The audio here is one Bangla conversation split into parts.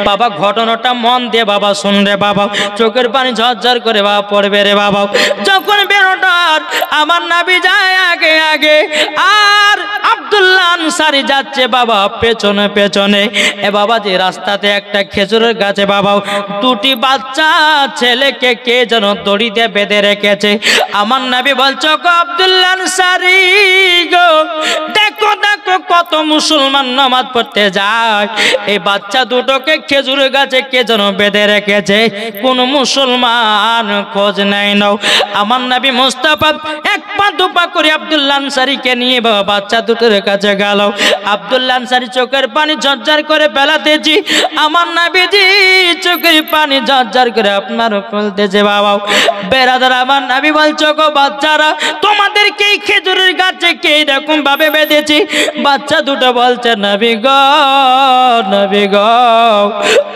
বাবা ঘটনাটা মন দিয়ে বাবা শুন রে বাবা, চোখের পানি ঝরঝর করে বাবা পড়বে রে বাবা। যখন বেরোটার আমার নবী যায় আগে আগে, আর আব্দুল্লাহ আনসারী যাচ্ছে বাবা পেছনে পেছনে। এ বাবা যে রাস্তাতে একটা খেজুরের গাছে বাবা দুটি বাচ্চা ছেলেকে কে যেন দড়ি দিয়ে বেঁধে রেখেছে। আমার নবী বলছো গো আব্দুল্লাহ আনসারী গো, দেখো দেখো কত মুসলমান নামাজ পড়তে যায়, এই বাচ্চা দুটোকে খেজুরের গাছে কে যেন বেঁধে রেখেছে, কোন মুসলমান খোঁজ নাই নাও। আমার নবী মুস্তাফা এক পা দুপা করে আব্দুল্লাহ আনসারীকে নিয়ে বাবা বাচ্চা দুটোর কাছে গেল। আব্দুল্লাহ আনসারী চোখের পানি ঝরঝর করে ফেলাতেছি, আমার নবীজি চোখের পানি ঝরঝর করে আপনারও ফেলতেছে বাবা। বেরাদার আমার নবী বলছো গো বাচ্চারা, তোমাদেরকে এই খেজুরের গাছে কে এরকম ভাবে বেঁধেছি? বাচ্চা দুটো বলছে নবী গো, নবী গো,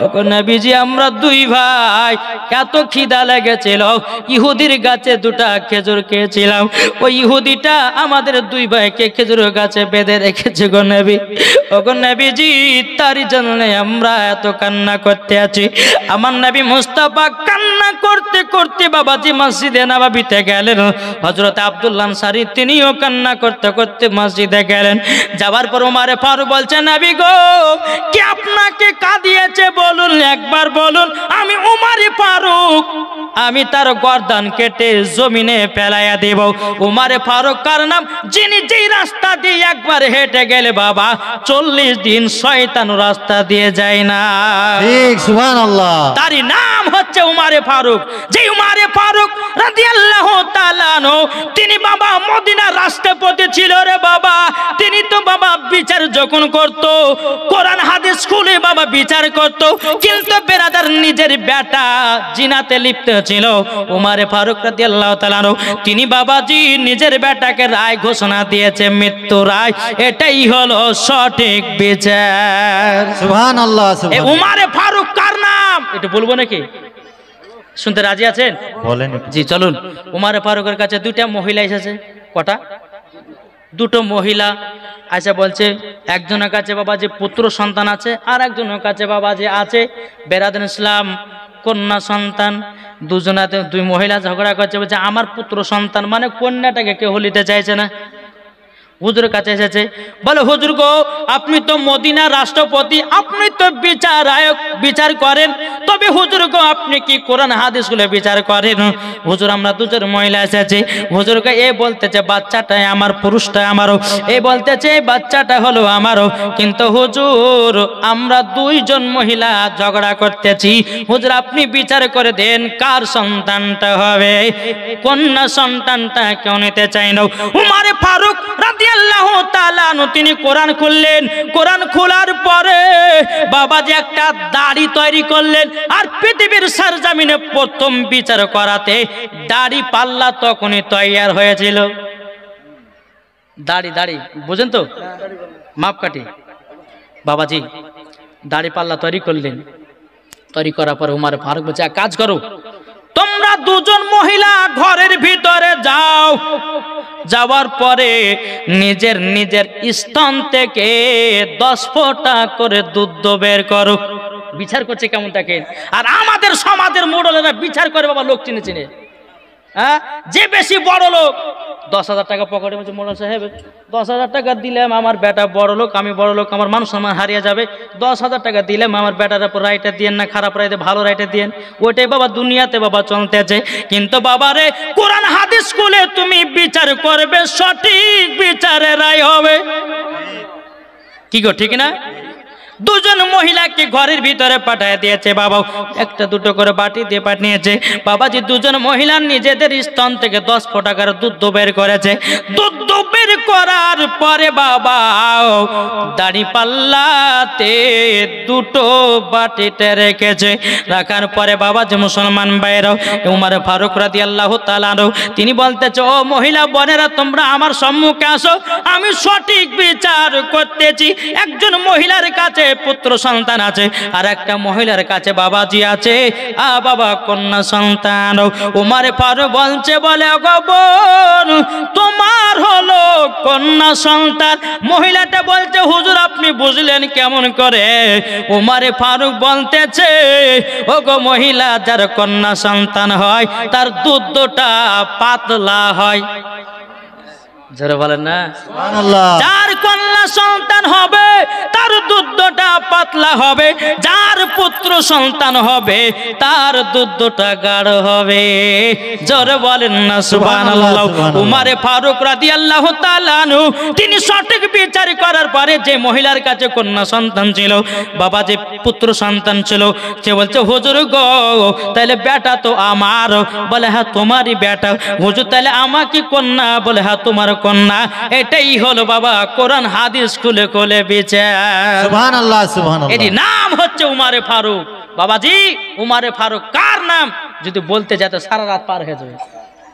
ওগো নবীজি আমরা দুই ভাই এত খিদা লেগেছিল, ইহুদির গাছে দুটা খেজুর খেয়েছিলাম, ওই ইহুদিটা আমাদের দুই ভাইকে খেজুরের গাছে বেঁধে রেখেছে গো নবী। ওগো নবীজি তারই জন্য আমরা এত কান্না করতে আছি। আমার নবী মুস্তাফা কান্না করতে করতে বাবাজি মসজিদে নববীতে গেলেন। হযরত আব্দুল্লাহ আনসারী তিনিও কান্না করতে করতে মসজিদে গেলেন। যাবার পর ওমর ফারুক বলছে নবী গো, কে আপনাকে কাঁদিয়েছে বলুন, একবার বলুন, আমি ওমর ফারুক আমি তার গর্দান কেটে জমিনে ফেলাইয়া দেব। ওমর ফারুক কার নাম? যিনি যেই রাস্তা দিয়ে একবার হেঁটে গেলে বাবা 40 দিন শয়তান রাস্তা দিয়ে যায় না। ঠিক, সুবহানাল্লাহ। তারই নাম হচ্ছে ওমর ফারুক। যে ওমর ফারুক রাদিয়াল্লাহু তাআলা আনহু তিনি বাবা মদিনার রাষ্ট্রপতি ছিল রে বাবা। তিনি তো বাবা বিচার যখন করত, কোরআন হাদিস খুলে বাবা বিচার করত, কিন্তু বেরাদার নিজের বেটা জিনাতে লিপ্ত ছিল। ওমর ফারুক রাদিয়াল্লাহু তাআলা আনহু তিনি বাবাজি নিজের বেটাকে রায় ঘোষণা দিয়েছে মৃত্যু রায়, এটাই হলো সঠিক বিচার। সুবহানাল্লাহ, এই সুবহানাল্লাহ। ওমর ফারুক কার নাম এটা বলবো নাকি? শুনতে রাজি আছেন? বলেন। জি চলুন। ওমর ফারুকের কাছে দুইটা মহিলা এসেছে। কটা? দুটো মহিলা আচ্ছা বলছে, একজনের কাছে বাবা যে পুত্র সন্তান আছে, আর একজনের কাছে বাবা যে আছে বেরাদার ইসলাম কন্যা সন্তান। দুজনাতে দুই মহিলা ঝগড়া করছে, বলছে আমার পুত্র সন্তান মানে কন্যাটাকে কেউ হলিতে চাইছে না। হুজুরের কাছে এসেছে, বলে হুজুর গো, আপনি তো মদিনার রাষ্ট্রপতি, আপনি তো বিচারায়ক, বিচার করেন, তবে হুজুর গো আপনি কি কোরআন হাদিস গুলো বিচার করেন? হুজুর আমরা দুজন মহিলা এসেছে। হুজুরকে এ বলতেছে বাচ্চাটা আমার, পুরুষটা আমারও, এ বলতেছে বাচ্চাটা হলো আমারও, কিন্তু হুজুর আমরা দুইজন মহিলা ঝগড়া করতেছি, হুজুর আপনি বিচার করে দেন কার সন্তানটা হবে। কন্যা সন্তানটা কেউ নিতে চাই না। ওমর ফারুক রাদিয়াল্লাহু তাআলা আনহু তিনি কোরআন খুললেন। কোরআন খোলার পরে বাবাজি একটা দাড়ি তৈরি করলেন, আর পৃথিবীর সরজমিনে প্রথম বিচার করাতে দাড়ি পাল্লা তখনই তৈয়ার হয়েছিল। দাড়ি দাড়ি বুঝেন তো, মাপকাঠি। বাবাজি দাড়ি পাল্লা তৈরি করলেন। তৈরি করার পর ওমর ফারুক বলছে এক কাজ করো, তোমরা দুজন মহিলা ঘরের ভিতরে যাও, যাওয়ার পরে নিজের নিজের স্তন থেকে 10 ফোঁটা করে দুধ বের করো। বিচার করছে কেমন দেখেন। আর আমাদের সমাজের মোড়লেরা বিচার করে বাবা লোক চিনে চিনে। হ্যাঁ, যে বেশি বড় লোক 10,000 টাকা পকেটে বলছে মোড়ল সাহেব 10,000 টাকা দিলাম, আমার বেটা বড় লোক, আমি বড় লোক, আমার মান সম্মান হারিয়ে যাবে, 10,000 টাকা দিলাম, আমার বেটার উপর রাইটে দিয়েন না, খারাপ রাইতে ভালো রাইটে দিয়েন। ওইটাই বাবা দুনিয়াতে বাবা চলতেছে। কিন্তু বাবা রে কোরআন হাদিস খুলে তুমি বিচার করবে, সঠিক বিচারে রায় হবে। কি গো ঠিক না? দুজন মহিলাকে ঘরের ভিতরে পাঠিয়ে দিয়েছে বাবা, একটা দুটো করে বাটি দিয়ে পাঠিয়েছে। বাবাজি দুজন মহিলা নিজেদের স্তন থেকে 10 ফোঁটা করে দুধ বের করেছে। দুধ বের করার পরে বাবা দাড়ি পাল্লাতে দুটো বাটিতে রেখেছে। রাখার পরে বাবাজি মুসলমান ভাইরাও ওমর ফারুক রাদিয়াল্লাহু তাআলা আনহু তিনি বলতেছে, ও মহিলা বোনেরা তোমরা আমার সম্মুখে আসো, আমি সঠিক বিচার করতেছি। একজন মহিলার কাছে পুত্র সন্তান আছে, আর একটা মহিলার কাছে বাবাজি আছে বাবা কন্যা সন্তান। উমর ফারুক বলছে, বলে ওগো বোন, তোমার হলো কন্যা সন্তান। মহিলাটা বলছে, হুজুর আপনি বুঝলেন কেমন করে? উমর ফারুক বলতেছে, ওগো মহিলা, যার কন্যা সন্তান হয় তার দুধটা পাতলা হয়। যারা বলেন না, সুবহানাল্লাহ। যার কন্যা সন্তান হবে তার দুধটা পাতলা হবে, যার পুত্র সন্তান হবে তার দুধটা গাঢ় হবে। জোরে বলেন না সুবহানাল্লাহ। উমর ফারুক রাদিয়াল্লাহু তাআলা আনহু তিনি সঠিক বিচার করার পরে যে মহিলার কাছে কন্যা সন্তান ছিল, বাবা যে পুত্র সন্তান ছিল, সে বলছে, হুজুর গো, তাহলে বেটা তো আমার। বলে, হ্যাঁ তোমারই বেটা। হুজুর তাহলে আমাকে কন্যা? বলে, হ্যাঁ তোমার কন্যা। এটাই হলো বাবা কোরআন হাদিস খুলে খুলে বিচার। সুবহানাল্লাহ, সুবহানাল্লাহ। এর নাম হচ্ছে উমরে ফারুক। বাবাজি, উমরে ফারুক কার নাম? যদি বলতে যেতে সারা রাত পার হয়ে যাবে।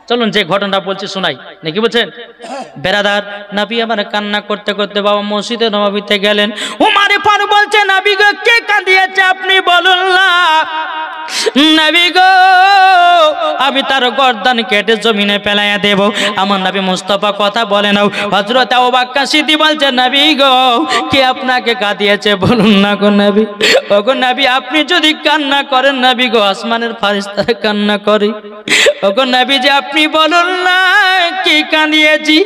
চলুন যে ঘটনাটা বলছি শোনাই, নাকি বলছেন? বেরাদার, নবী আমার কান্না করতে করতে বাবা মসজিদে নববীতে গেলেন। উমরে ফারুক বলছে, নবী গো, কে কাঁদিয়েছে আপনি বলুন না। নবী গো, আমি তার গর্দান কেটে জমিনে ফেলাইয়া দেব। আমার নবী মুস্তাফা কথা বলে নাও। হযরত আবু বকর সিদ্দিক বলছে, নবী গো, কে আপনাকে কাঁদিয়েছে বলুন না গো নবী। ওগো নবী, আপনি যদি কান্না করেন নবী গো, আসমানের ফেরেশতারা কান্না করে। ওগো নবী যে আপনি বলুন না কি কাঁদিয়েছি।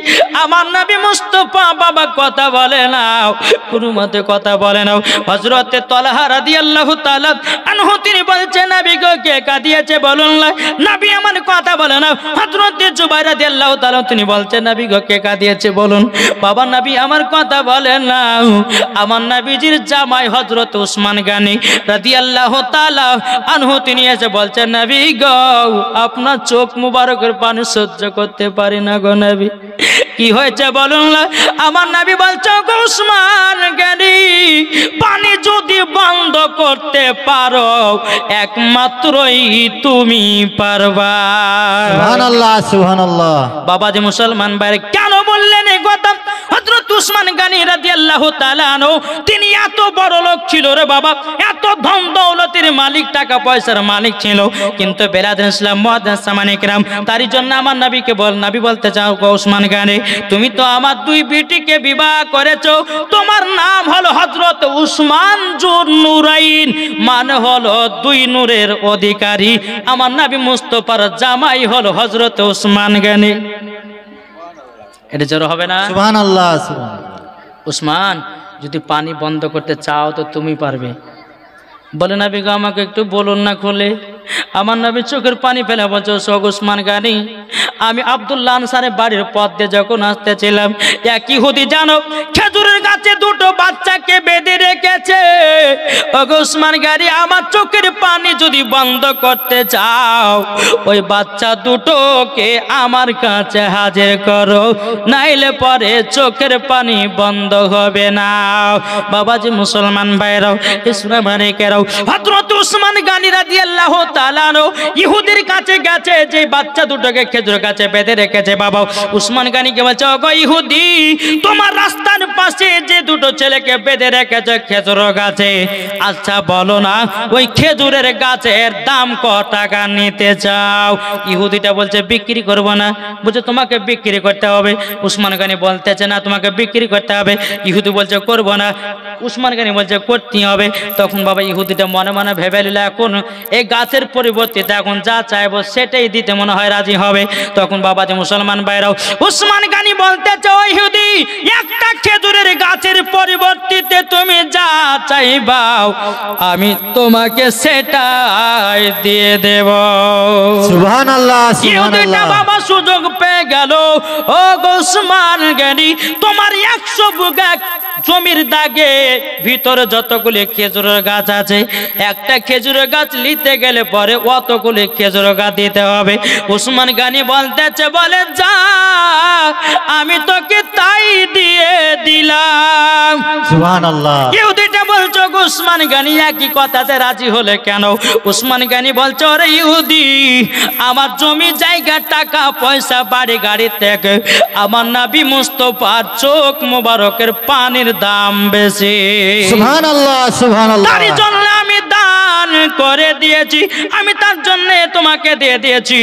আমার নবী মুস্তাফা বাবা কথা বলে নাও, কোনো মতে কথা বলে নাও। হযরত তালহা রাদিয়াল্লাহু তাআলা আনহু তিনি বলছেন, নবী গো, কে কাঁদিয়েছে বলুন না। নবী আমার কথা বলে না। হযরত জুবাইর রাদিয়াল্লাহু তাআলা তিনি বলছেন, নবী গো, কে কাঁদিয়েছে বলুন। বাবা নবী আমার কথা বলে না। আমার নবীজির জামাই হযরত উসমান গনি রাদিয়াল্লাহু তাআলা আনহু তিনি এসে বলছেন, নবী গো, আপনার চোখ মুবারকের পানি সহ্য করতে পারি না গো নবী। কি হয়েছে বলুন না। আমার নবী বলছে, গো উসমান গনি, পানি যদি বন্ধ করতে পারো একমাত্রই তুমি পারবা। সুবহানাল্লাহ, সুবহানাল্লাহ। বাবা যে মুসলমান ভাই, কেন বললেন এই কথা? হযরত উসমান গনি রাদিয়াল্লাহু তাআলা আনহু তিনি এত বড় লোক ছিল রে বাবা, এত ধন দৌলতের মালিক, টাকা পয়সার মালিক ছিল, কিন্তু বেরাদার ইসলাম মুআজ্জাজ সামানে কিরাম, তারই জন্য আমার নবীকে নবী বলতে চাও, গো উসমান গনি, তুমি তো আমার দুই বেটিকে বিবাহ করেছো, তোমার নাম হলো হযরত উসমান জুন নুরাইন, মানে হলো দুই নূরের অধিকারী। আমার নবী মুস্তাফার জামাই হলো হযরত উসমান গনি। এটা জোর হবে না? সুবহানাল্লাহ, সুবহানাল্লাহ। উসমান, যদি পানি বন্ধ করতে চাও তো তুমি পারবে। বলে, নবী গো, আমাকে একটু বলুন না খুলে। আমার নবী চোখের পানি ফেলে বলছে, সোগ উসমান গনি, আমি আব্দুল্লাহ আনসারের বাড়ির পথ দিয়ে যখন আসতেছিলাম, এক ইহুদি জানো খেজুরের গাছে দুটো বাচ্চাকে বেঁধে রেখেছে। ওগো উসমান গনি, আমার চোখের পানি যদি বন্ধ করতে চাও, ওই বাচ্চা দুটোকে আমার কাছে হাজির করো, নাইলে পরে চোখের পানি বন্ধ হবে না। বাবাজি মুসলমান ভাইরাও, ইসলাম মানিকেরাও, হযরত উসমান গনি রাদিয়াল্লাহু তাআলা ইহুদির কাছে গেছে, যে বাচ্চা দুটোকে খেজুর গাছে বেঁধে রেখেছে। বাবা উসমান গনিকে বলছে, ওগো ইহুদি, তোমার রাস্তার পাশে যে দুটো ছেলেকে বেঁধে রেখেছে খেজুর গাছে, আচ্ছা বলো না ওই খেজুরের গাছের দাম কত টাকা নিতে চাও? ইহুদিটা বলছে, বিক্রি করব না। বলছে, তোমাকে বিক্রি করতে হবে। উসমান গনি বলতেছে, না তোমাকে বিক্রি করতে হবে। ইহুদি বলছে, করব না। উসমান গনি বলছে, করতে হবে। তখন বাবা ইহুদিটা মনে মনে ভেবে নিল, এখন এই গাছের পরিবর্তিতে এখন যা চাইবো সেটাই দিতে মনে হয় রাজি হবে। তখন বাবা যে মুসলমান ভাইরাও, উসমান গনি বলতেছে, ও ইহুদি, একটা খেজুরের গাছের পরিবর্তিতে তুমি যা চাইবাও আমি তোমাকে সেটাই দিয়ে দেব। সুবহানাল্লাহ, ইহুদিটা সুবহানাল্লাহ। বাবা সুযোগ পেয়ে গেল, ও গো উসমান গনি, তোমার 100 বিঘা জমির দাগে ভিতরে যতগুলি খেজুরের গাছ আছে, একটা খেজুরের গাছ নিতে গেলে পরে অতগুলি খেজুরের গাছ দিতে হবে। উসমান গনি বলতেছে, বলে যা, আমি তোকে তাই দিয়ে দিলাম। সুবহানাল্লাহ। ইহুদিটা বলছো, উসমান গনি একই কথাতে রাজি হলে কেন? উসমান গনি বলছো, ওরে ইহুদি, আমার জমি জায়গা টাকা পয়সা বাড়ি গাড়ি থেকে আমার নবী মুস্তাফার চোখ মোবারকের পানির দাম বেশি। সুবহানাল্লাহ সুবহানাল্লাহ। তার জন্য আমি দান করে দিয়েছি, আমি তার জন্য তোমাকে দিয়ে দিয়েছি।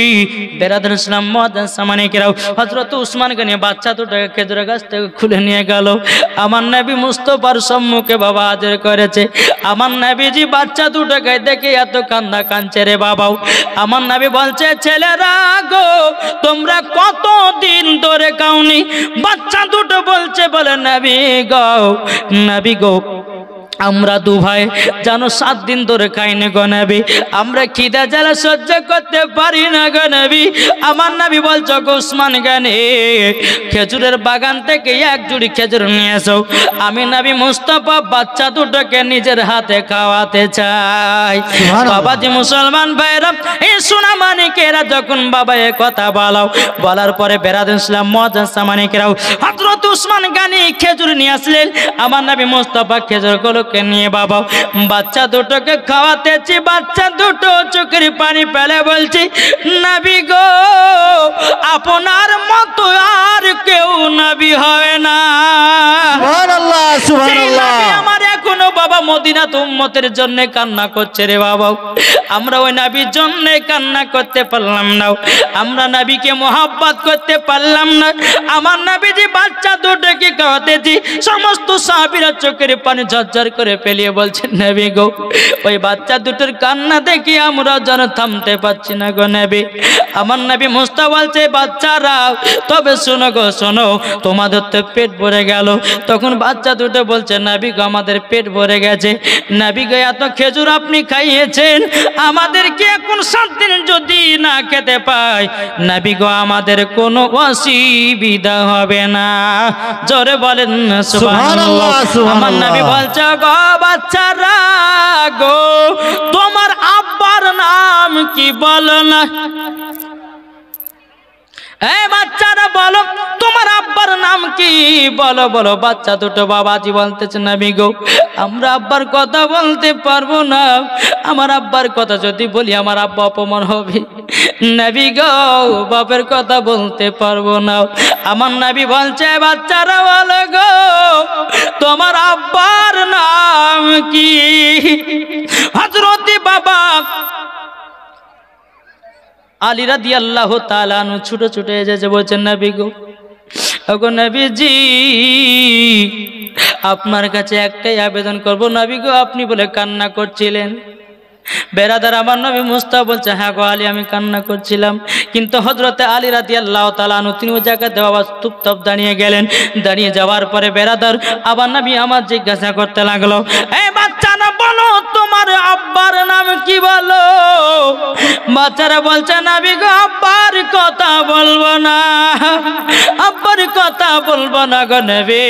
বেরাদার ইসলাম মুআজ্জাজ সামানিকেরাও, হযরত উসমান গনি বাচ্চা দুটোকে খেজুর গাছ থেকে খুলে নিয়ে গেল। আমার নবী মুস্তাফার সম্মুখে বাবা হাজির করেছে। আমার নবীজি বাচ্চা দুটোকে দেখে এত কান্না কাঁদছে রে বাবাও। আমার নবী বলছে, ছেলেরা গো তোমরা কতদিন ধরে খাওনি? বাচ্চা দুটো বলছে, বলে নবী গো আমরা দু ভাই জানো 7 দিন ধরে খাইনি গো নবী, আমরা খিদা জ্বালা সহ্য করতে পারি না গো নবী। আমার নবী বলছো গো উসমান গনি খেজুরের বাগান থেকে এক জুড়ি খেজুর নিয়ে এসো, আমি নবী মুস্তাফা বাচ্চা দুটোকে নিজের হাতে খাওয়াতে চাই। বাবাজি মুসলমান ভাইরা, এই সোনা মানিকেরা যখন বাবা এ কথা বলার পরে বেরাদার ইসলাম মুআজ্জাজ সামানিকেরাও হযরত উসমান গনি খেজুর নিয়ে আসলেন। আমার নবী মুস্তাফা খেজুরগুলো নিয়ে বাবা বাচ্চা দুটোকে খাওয়াতেছি। বাচ্চা দুটো চোখের পানি ফেলে বলছি, নবী গো আপনার মতো আর কেউ নবী হবে না। সুবহানাল্লাহ সুবহানাল্লাহ। আমার এখনো বাবা মদিনাত উম্মতের জন্য কান্না করছে রে বাবা। আমরা ওই নবীর জন্য কান্না করতে পারলাম না, আমরা নবীকে মোহাব্বত করতে পারলাম না। আমার নবীজি বাচ্চা দুটোকে খাওয়াতেছি, সমস্ত সাহাবীরা চোখের পানি ঝরঝর করে পেলিয়ে বলছেন, নবী গো ওই বাচ্চা দুটোর কান্না দেখি আমরা যেন থামতে পারছি না গো নবী। আমার নবী মুস্তাফা বলছে, বাচ্চারা তবে শোনো গো শোনো, তোমাদের তো পেট ভরে গেল। তখন বাচ্চা দুটো বলছে, নবী গো আমাদের পেট ভরে গেছে। নবী গো এত খেজুর আপনি খাইয়েছেন, আমাদেরকে এখন 7 দিন যদি না খেতে পাই, নবী গো আমাদের কোনো অসুবিধা হবে না। জোরে বলেন সুবহানাল্লাহ। আমার নবী বলছে, গো বাচ্চারা গো তোমার আব্বার নাম কি বলো না? এই বাচ্চারা বলো তোমার আব্বার নাম কি? বলো বলো। বাচ্চা দুটো বাবাজি বলতেছে, নবী গো আমরা আব্বার কথা বলতে পারবো না, আমার আব্বার কথা যদি বলি আমার আব্বা অপমান হবে। নবী গো বাপের কথা বলতে পারবো না। আমার নবী বলছে, বাচ্চারা বলো গো তোমার আব্বার নাম কি? হযরত বাবা আলী রাদিয়াল্লাহু তাআলা আনহু ছুটে ছুটে এসে বলছেন, নবী গো ওগো নবীজি আপনার কাছে একটাই আবেদন করব, নবী গো আপনি বলে কান্না করছিলেন। বেরাদার আমার নবী মুস্তাফা বলছে, হ্যাঁ গো আলী আমি কান্না করছিলাম। কিন্তু হযরতে আলী রাদিয়াল্লাহু তাআলা আনহু তিনি ওই জায়গাতে বাবা চুপচাপ দাঁড়িয়ে গেলেন। দাঁড়িয়ে যাওয়ার পরে বেরাদার আবার নবী আমার জিজ্ঞাসা করতে লাগলো, এই বাচ্চারা বলো তোমার আব্বার নাম কি বলো? বাচ্চারা বলছে, নবী গো আব্বার কথা বলবো না, আব্বার কথা বলবো না গো নবী,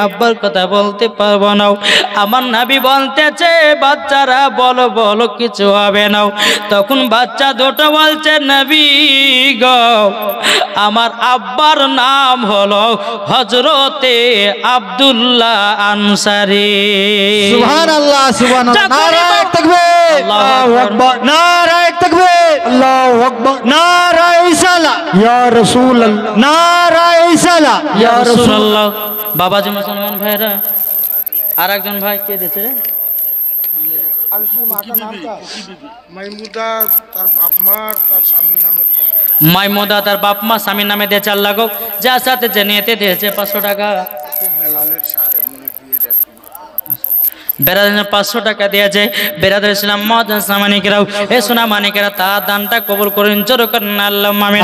আব্বার কথা বলতে পারবো না। আমার নবী বলতেছে, বাচ্চারা বলো বলো কিছু হবে না। তখন বাচ্চা দুটো বলছে, নবী গো আমার আব্বার নাম হলো হযরতে আব্দুল্লাহ আনসারী। সুবহানাল্লাহ সুবহানাল্লাহ। নারায়ে তাকবীর, আল্লাহু আকবার, নারায়ে তাকবীর, আল্লাহু আকবার, নারায়ে ইসালা ইয়া রাসূলুল্লাহ, নারায়ে ইসালা ইয়া রাসূলুল্লাহ। বাবাজি মুসলমান ভাইরা, আর একজন ভাই কে দিয়েছে রে? মাইমুদা তার বাপ মা তার স্বামীর নামে মাইমুদা তার বাপ মা স্বামীর নামে দিয়ে 4 লাখ, যার সাথে যে নিয়েতে দিয়েছে 500 টাকা। বেলালের মনে বিয়ে দেয়। বেরাদার 500 টাকা দিয়েছে। বেরাদার ইসলাম মুআজ্জাজ সামানিকেরাও, এ সোনা মানিকেরা তার দানটা কবুল করেন, জোরে করেন আল্লাহুম্মা আমিন।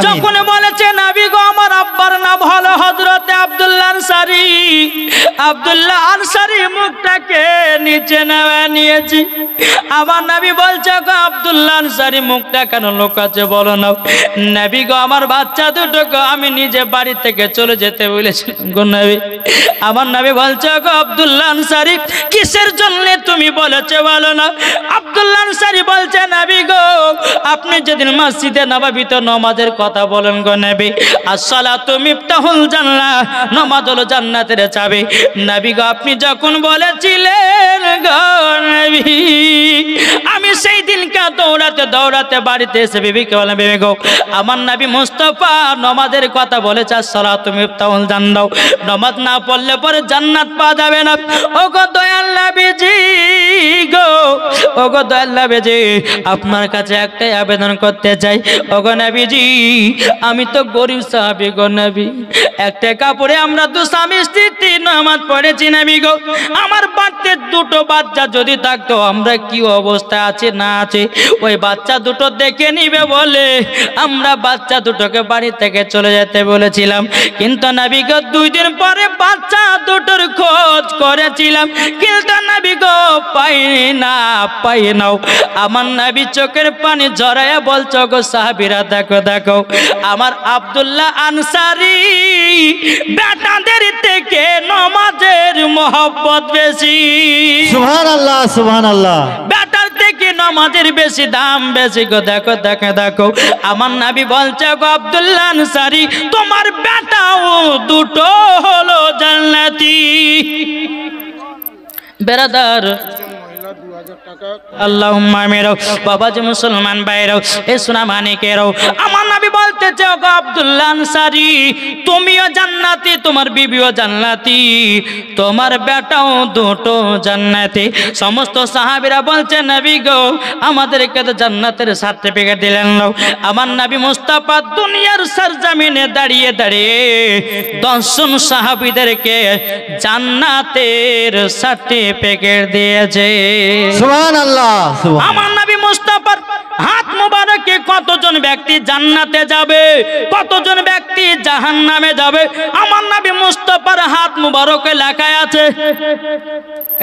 যখন বলেছে, নবী গো আমার আব্বার নাম হলো হযরতে আব্দুল্লাহ আনসারী, আব্দুল্লাহ আনসারী মুখটাকে নিচে নিয়েছি। আমার নবী বলছে, গো আব্দুল্লাহ আনসারী মুখটা কেন লুকাচ্ছে বলো না? নবী গো আমার বাচ্চা দুটোকে আমি নিজে বাড়ি থেকে চলে যেতে বলেছি গো নবী। আমার নবী বলছে, গো আব্দুল্লাহ আনসারী কিসের জন্য তুমি বলেছো বলো না? আব্দুল্লাহ আনসারী বলছে, নবী গো আপনি যেদিন মসজিদে নববীতে নামাজের কথা বলেন গো নবী, আসসালাতু মিফতাহুল জান্নাহ, নামাজ হলো জান্নাতের চাবি। নবী গো আপনি যখন বলেছিলেন গো নবী, আমি সেই দিনকার দৌড়াতে দৌড়াতে বাড়িতে এসে বিবিকে বলে, বিবি গো, আমার নবী মুস্তাফা নমাজের কথা বলেছে, সালাতু মিফতাহুল জান্নাহ, নমাজ না পড়লে পরে জান্নাত পাওয়া যাবে না। ওগো দয়াল নবীজি গো, ওগো দয়াল নবীজি, আপনার কাছে একটাই আবেদন করতে চাই। ওগো নবীজি, আমি তো গরিব সাহাবী গো নবী, একটা কাপড়ে আমরা তো স্বামী স্ত্রী নামাজ পড়েছি নবী গো। আমার বাড়িতে দুটো বাচ্চা যদি থাকতো, আমরা কি অবস্থা আছে না আছে ওই বাচ্চা দুটো দেখে নিবে বলে আমরা বাচ্চা দুটোকে বাড়ি থেকে চলে যেতে বলেছিলাম। কিন্তু নবী গো, 2 দিন পরে বাচ্চা দুটোর খোঁজ করেছিলাম, কিন্তু নবী গো পাই নাও। আমার নবী চোখের পানি ঝরাইয়া বলছো, গো সাহাবীরা দেখো দেখো, আমার আব্দুল্লাহ আনসারী বেটাদের থেকে নমাজের মহব্বত বেশি। সুবহানাল্লাহ, সুবহানাল্লাহ। বেটার থেকে নমাজের বেশি দাম বেশি গো। দেখো দেখো দেখো, আমার নবী বলছে, গো আব্দুল্লাহ আনসারী, তোমার বেটাও দুটো হলো জান্নাতি। বেরাদার মহিলা 2000 টাকা আল্লাহুম্মা আমিন। বাবাজি মুসলমান ভাইরাও, এ সোনা মানিকেরাও, আমার নবী বলতেছে, ওগো আব্দুল্লাহ আনসারী, তুমিও জান্নাতি, তোমার বিবিও জান্নাতি, তোমার বেটাও দুটো জান্নাতি। সমস্ত সাহাবীরা বলছে, নবী গো, আমাদেরকে তো জান্নাতের সার্টিফিকেট দিলেন না। আমার নবী মুস্তাফা দুনিয়ার সরজমিনে দাঁড়িয়ে দাঁড়িয়ে 10 জন সাহাবীদেরকে জান্নাতের সার্টিফিকেট দিয়েছে। সুবহানাল্লাহ, সুবহানাল্লাহ। আমার নবী মুস্তাফার হাত মুবারকে কতজন ব্যক্তি জান্নাতে যাবে, কতজন ব্যক্তি জাহান্নামে যাবে, আমার নবী মুস্তাফার হাত মুবারকে লেখা আছে।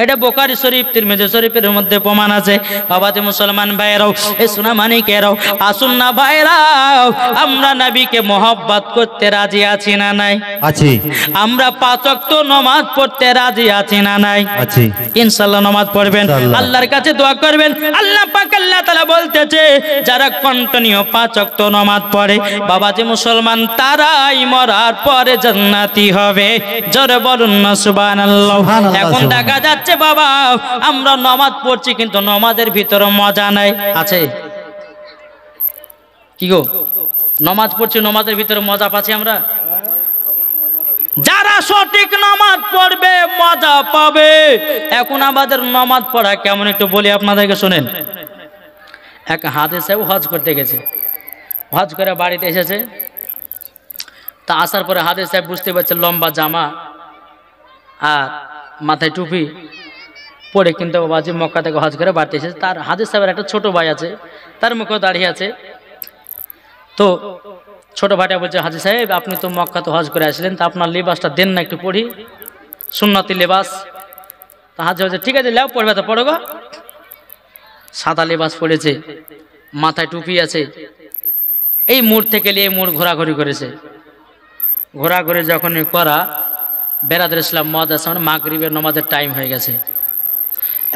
এটা বুখারী শরীফ, তিরমিজি শরীফের মধ্যে প্রমাণ আছে। বাবাজি মুসলমান ভাইরাও, এই সোনা মানিকেরাও, আসুন না ভাইরাও, আমরা নবীকে মহব্বত করতে রাজি আছি না নাই? আছি। আমরা 5 ওয়াক্ত নামাজ পড়তে রাজি আছি না নাই? আছি। ইনশাআল্লাহ নামাজ পড়বেন, ইনশাআল্লাহ। আল্লাহর কাছে দোয়া করবেন। আল্লাহ পাক আল্লাহ তাআলা বলতেছে, যারা কন্টিনিউ 5 ওয়াক্ত নামাজ পড়ে বাবাজি মুসলমান, তারাই মরার পরে জান্নাতি হবে। জোরে বলুন না সুবহানাল্লাহ। সুবহানাল্লাহ, এখন সুবহানাল্লাহ। দেখা যাচ্ছে বাবা, আমরা নামাজ পড়ছি কিন্তু নামাজের ভিতরে মজা নাই। আছে কি গো? নামাজ পড়ছি, নামাজের ভিতরে মজা পাচ্ছি আমরা? যারা সঠিক নামাজ পড়বে মজা পাবে। এখন আমাদের নামাজ পড়া কেমন একটু বলি আপনাদেরকে, শুনেন। এক হাজি সাহেব হজ করতে গেছে, হজ করে বাড়িতে এসেছে। তা আসার পরে হাজি সাহেব বুঝতে পারছে লম্বা জামা আর মাথায় টুপি পরে, কিন্তু বাবাজি মক্কা থেকে হজ করে বাড়িতে এসেছে। তার হাজি সাহেবের একটা ছোট ভাই আছে, তার মুখেও দাঁড়িয়ে আছে। তো ছোট ভাইটা বলছে, হাজি সাহেব আপনি তো মক্কা তো হজ করে আসলেন, তা আপনার লেবাসটা দেন না একটু পড়ি, সুন্নতি লেবাস। তা হাজি বলছে, ঠিক আছে লেও, পড়বে তো পড়ো গো। সাদা লেবাস পড়েছে, মাথায় টুপি আছে। এই মোড় থেকে এই মোড় ঘোরাঘুরি করেছে। ঘোরাঘুরি যখন করা, বেরাদুল ইসলাম মাদ্রাসা মাগরিবের নামাজের টাইম হয়ে গেছে।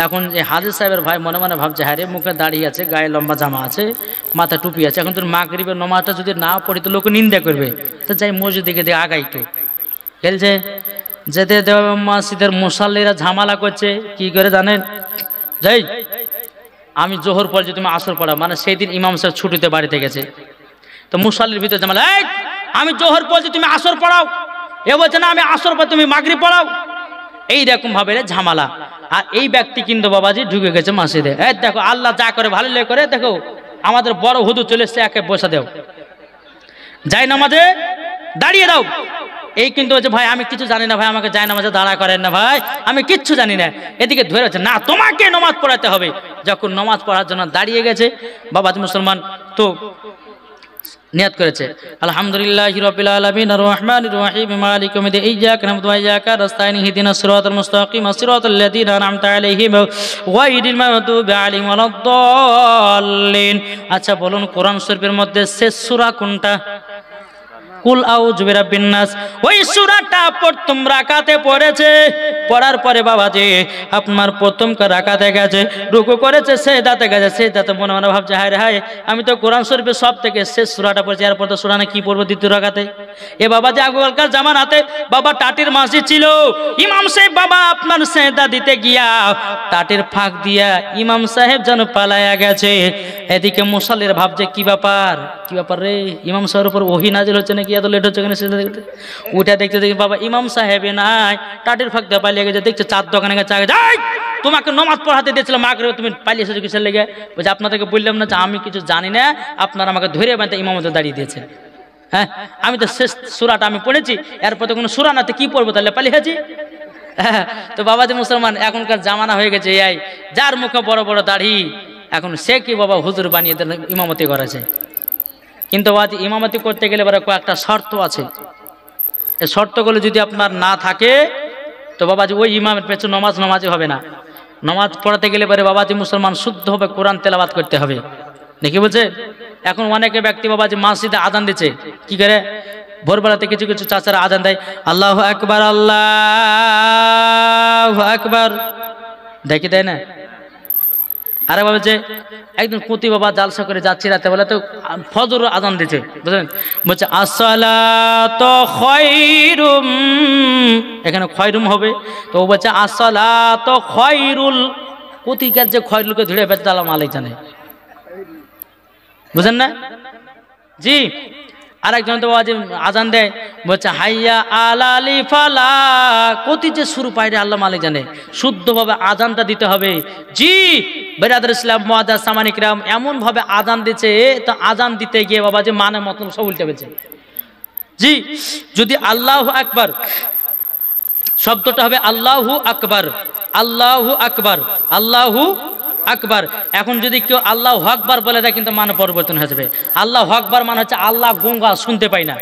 এখন যে হাজি সাহেবের ভাই মনে মনে ভাবছে, হ্যাঁ রে, মুখে দাঁড়িয়ে আছে, গায়ে লম্বা জামা আছে, মাথা টুপি আছে, এখন তোর মাগরিবের নামাজটা যদি না পড়ি তো লোক নিন্দা করবে। তো যাই মসজিদ দিকে দিয়ে আগাই একটু খেলছে। যেতে মসজিদের মুসাল্লিরা ঝামেলা করছে, কি করে জানেন? যাই আমি জোহর পড়ছি, তুমি আসর পড়া, মানে সেই দিন ইমাম সাহেব ছুটিতে বাড়িতে গেছে। তো মুসাল্লির ভিতরে ঝামেলা, এই আমি জোহর পড়ছি তুমি আসর পড়াও, এ বলছে না আমি আসর পর তুমি মাগরিব পড়াও। এইরকম ভাবে ঝামেলা। আর এই ব্যক্তি কিন্তু বাবাজি ঢুকে গেছে মসজিদে। এই দেখো আল্লাহ যা করে ভালো করে, দেখো আমাদের বড় হুজুর চলে এসছে, একে বসা দেও, যাই নামাজে দাঁড়িয়ে দাও। এই কিন্তু বলছে, ভাই আমি কিছু জানি না ভাই, আমাকে যাই নামাজে দাঁড়া করেন না ভাই, আমি কিচ্ছু জানি না। এদিকে ধরে হচ্ছে, না তোমাকে নামাজ পড়াতে হবে। যখন নামাজ পড়ার জন্য দাঁড়িয়ে গেছে, বাবাজি মুসলমান তো নিয়াত করেছে, আলহামদুলিল্লাহি রাব্বিল আলামিন আর রহমানির রহিম মালিক ইয়াউমিদ্দিন ইয়্যাকা না'বুদু ওয়া ইয়্যাকা নাস্তাঈন ইহদিনাস সিরাতাল মুস্তাকিম সিরাতাল লাযীনা আন'আমতা আলাইহিম গায়রিল মাগদুবি আলাইহিম ওয়ালাদ-দাল্লিন। আচ্ছা বলুন, কোরআন শরীফের মধ্যে শেষ সূরা কোনটা? কুল আউযু বিরাব্বিন নাস, ওই সূরাটা প্রথম রাকাতে পড়েছে। পড়ার পরে বাবাজি আপনার প্রথম রাকাতে গেছে, রুকু করেছে, সেজদাতে গেছে, সেজদাতে মনে মনে ভাবছে হায় রে হায়, আমি তো কোরআন শরীফের সব থেকে শেষ সূরাটা পড়েছি, এরপর তো সূরা না কি পড়বো দ্বিতীয় রাকাতে। এ বাবাজি আগেকার জামানাতে বাবা টাটির মাঝি ছিল, ইমাম সাহেব বাবা আপনার সেজদা দিতে গিয়া টাটির ফাঁক দিয়া ইমাম সাহেব যেন পালায়া গেছে। এদিকে মুসাল্লির ভাবছে কি ব্যাপার রে, ইমাম সাহেবের উপর ওহী নাজিল হচ্ছে নাকি, এত লেট হচ্ছে কেন সেজদা দেখতে। উঠে দেখতে দেখি বাবা ইমাম সাহেবে নাই, টাটির ফাঁক দিয়ে পালিয়ে গেছে। দেখছে চার দোকানে গেছে, যাই তোমাকে নমাজ পড়াতে দিয়েছিলাম মাগরিবে, তুমি পালিয়ে এসেছো কিসের লেগে? বলছে আপনাদেরকে বললাম না যে আমি কিছু জানি না, আপনারা আমাকে ধরে বাঁধতে ইমামতে দাঁড়িয়ে দিয়েছেন। হ্যাঁ, আমি তো শেষ সূরাটা আমি পড়েছি, এরপর তো কোনো সূরা না, তো কি পড়বো তাহলে, পালিয়েছি। হ্যাঁ, তো বাবাজি মুসলমান এখনকার জামানা হয়ে গেছে এই, যার মুখে বড় বড় দাড়ি, এখন সে কি বাবা হুজুর বানিয়ে ইমামতি করেছে। কিন্তু বাবাজি ইমামতি করতে গেলে এবার কয়েকটা শর্ত আছে। এই শর্তগুলো যদি আপনার না থাকে তো বাবাজি ওই ইমামের পেছনে নামাজই হবে না। নামাজ পড়াতে গেলে পরে বাবাজি মুসলমান শুদ্ধভাবে কোরআন তেলাওয়াত করতে হবে, নাকি বলছে? এখন অনেকে ব্যক্তি বাবাজি মসজিদে আজান দিচ্ছে, কি করে ভোরবেলাতে কিছু কিছু চাচারা আজান দেয়, আল্লাহু আকবার আল্লাহু আকবার, দেখি দেয় না। আরে বাবা যে একদিন কুতি বাবা জালসা করে যাচ্ছি রাতে বেলা, তো ফজর আজান দিচ্ছে, বুঝলেন? বলছে আসসালাতু খায়রুম, এখানে খয়রুম হবে, তো ও বলছে আসসালাতু খয়রুল, কুতিকার যে খয়রুলকে ধরে ফেলছে আল্লাহ মালিক জানে, বুঝেন না? জি। আরেকজন তো আজান দেয়, বলছে হাইয়া আলালি ফালা, কতি যে শুরু পাইরে আল্লাহ মালিক জানে, শুদ্ধভাবে আজানটা দিতে হবে। জি বেরাদার ইসলাম মুআদ্দাস সামানিক রাম এমন ভাবে আজান দিচ্ছে, তো আজান দিতে গিয়ে বাবা যে মানে মতলব সব উল্টে ফেলছে। জি, যদি আল্লাহু আকবার শব্দটা হবে আল্লাহু আকবার, আল্লাহু আকবার, আল্লাহু আকবার। এখন যদি কেউ আল্লাহু আকবার বলে দেয় কিন্তু মানে পরিবর্তন হয়ে যাবে। আল্লাহু আকবার মানে হচ্ছে আল্লাহ গুঙ্গা, শুনতে পায় না।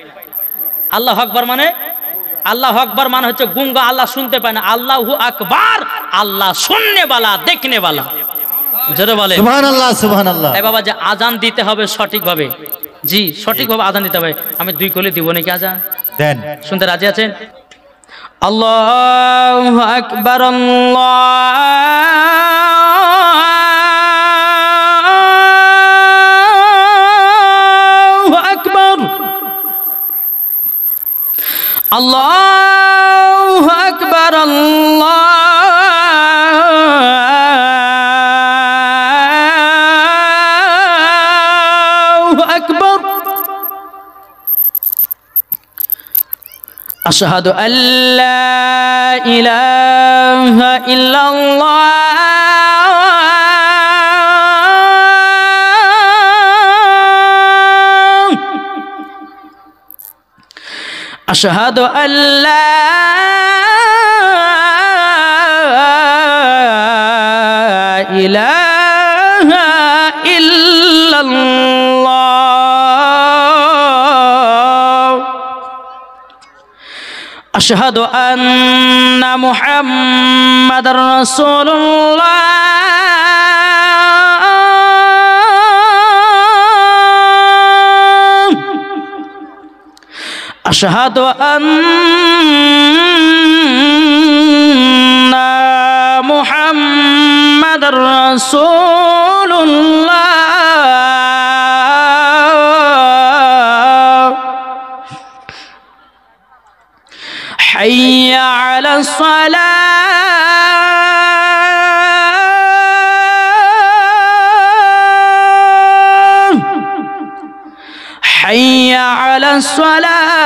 আল্লাহু আকবার মানে, আল্লাহু আকবার মানে হচ্ছে গুঙ্গা, আল্লাহ শুনতে পায় না। আল্লাহু আকবার আল্লাহ শুননে वाला, দেখনে वाला। জোরে বলে সুবহানাল্লাহ সুবহানাল্লাহ। এই বাবা যে আজান দিতে হবে সঠিকভাবে, জি সঠিকভাবে আজান দিতে হবে। আমি দুই কলি দিব নাকি আজান? দেন। শুনতে রাজি আছেন? আল্লাহু আকবার, আল্লাহু আকবার, আল্লাহু আকবার, আল্লাহু আকবার। আশহাদু আল্লা ইলাহা ইল্লাল্লাহ, আশহাদু আল্লা ইলাহা ইল্লাল্লাহ, আশহাদু আন্না মুহাম্মাদার রাসূলুল্লাহ, আশহাদু আন্না মুহাম্মাদার রাসূলুল্লাহ, হাইয়া আলাস সালাহ, হাইয়া আলাস সালাহ,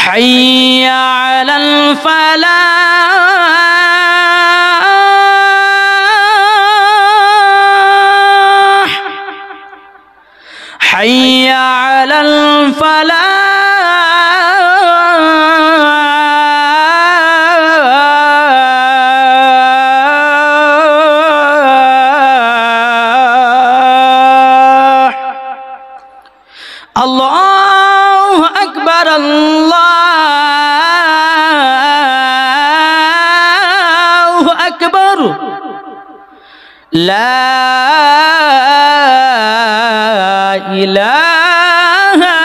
হাইয়া আলাল ফালাহ, হাইয়া আলাল ফালাহ। আল্লাহু আকবার, আল্লাহ লা ইলাহা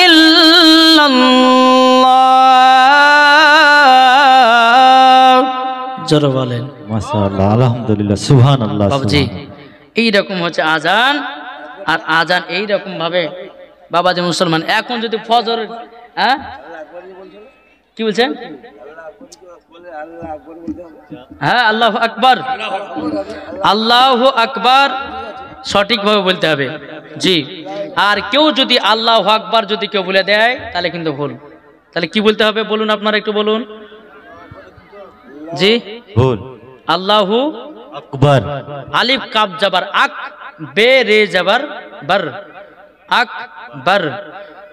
ইল্লাল্লাহ। জোরে বলেন মাশাআল্লাহ, আলহামদুলিল্লাহ, সুবহানাল্লাহ। বাবুজি এইরকম হচ্ছে আজান, আর আজান এইরকম ভাবে বাবাজি মুসলমান এখন যদি ফজর, হ্যাঁ কি বলছেন, হ্যাঁ আল্লাহু আকবার, আল্লাহু আকবার সঠিকভাবে বলতে হবে। জি, আর কেউ যদি আল্লাহু আকবার যদি কেউ বলে দেয় তাহলে কিন্তু ভুল। তাহলে কি বলতে হবে বলুন, আপনারা একটু বলুন। জি, ভুল। আল্লাহু আকবার, আলিফ কাপ জাবার আক, বে রে জাবার বার, আকবার।